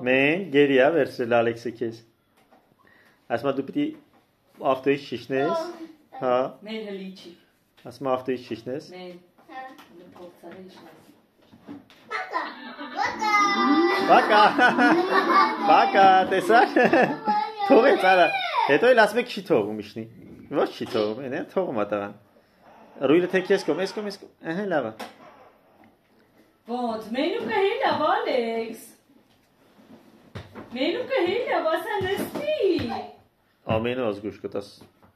Mən geriyə versin Alexi kes. Ասма դու պիտի ավտոյից շիշնես։ Հա։ Մեր հլիչի։ Ասма ավտոյից շիշնես։ Մեր փորձարի շնես։ Բակա։ Բակա, տեսա՞ք։ Թողեց արա։ Հետո էլ ասում եք չի թողում իշնի։ Ոչ չի թողում, այնա թողում ատաղան։ Ռույլը թե քեզ կոմ, ես կոմ։ Ահա լավ է։ Ոնց, մենուկը հելա, Ալեքս։ Մենուկը հելա, ասա նստի։ Ամենը ազգուշ կտաս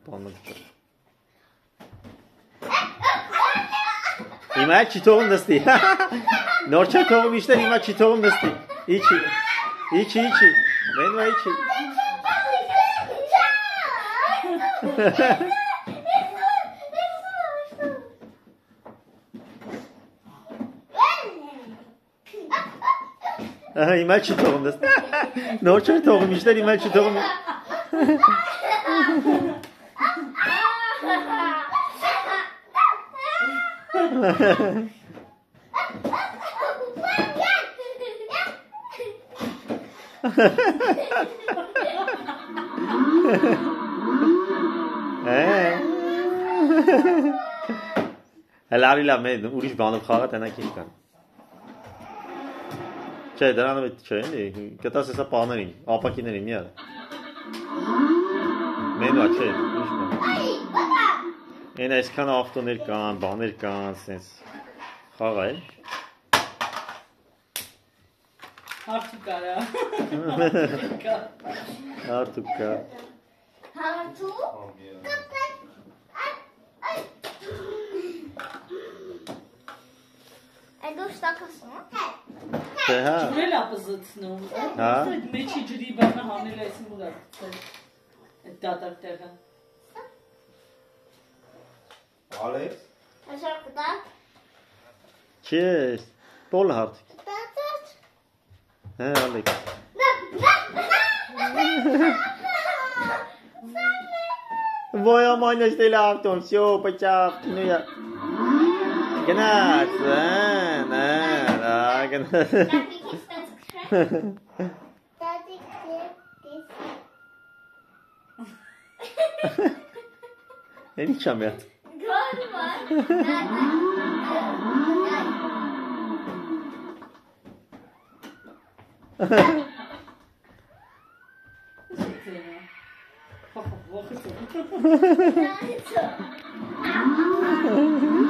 բանը չա։ Հիմա չի թողում նստի։ Նոր չէ թողում իշտեր, հիմա չի թողում նստի։ Իչի։ Մենու իչի։ Հիմա չի թողում նստի։ Նոր չէ թողում իշտեր, հիմա չի թողում։ Հելարի լավ մեն, ուրիշ բանով խաղա տենակ ինչ կան։ Չէ, դրանով էտ չէ, կտաս եսա պաներին, ապակիներին միար։ Մենուա չէ, ինչ բան։ Են այսքան ավտոներ կան, բաներ կան, սենց խաղա էլ։ Հարթուկ արա։ Հարթուկ կա։ Այդո շտակասում, Դե հա։ Ջուրել ապը զծնում։ Հա։ Մեջի ջրի բանը հանել այս մուրա։ Այդ դատակ տեղը։ Ալեքս։ Աշխար կտակ, Չես, պոլը հարթուկ։ կտակ, Հա, Ալեքս։ Voy a manos del auto, все, почав, ну я... Գնաց, գնաց։ տատիկ Էնի չամ յատ։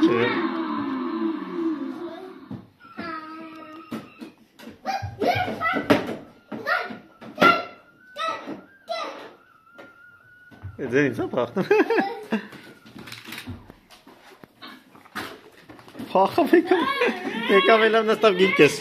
Չէ։ Ձեր ինձ ապախտում։ Փախավ եկավ էլավ նստավ գինքես։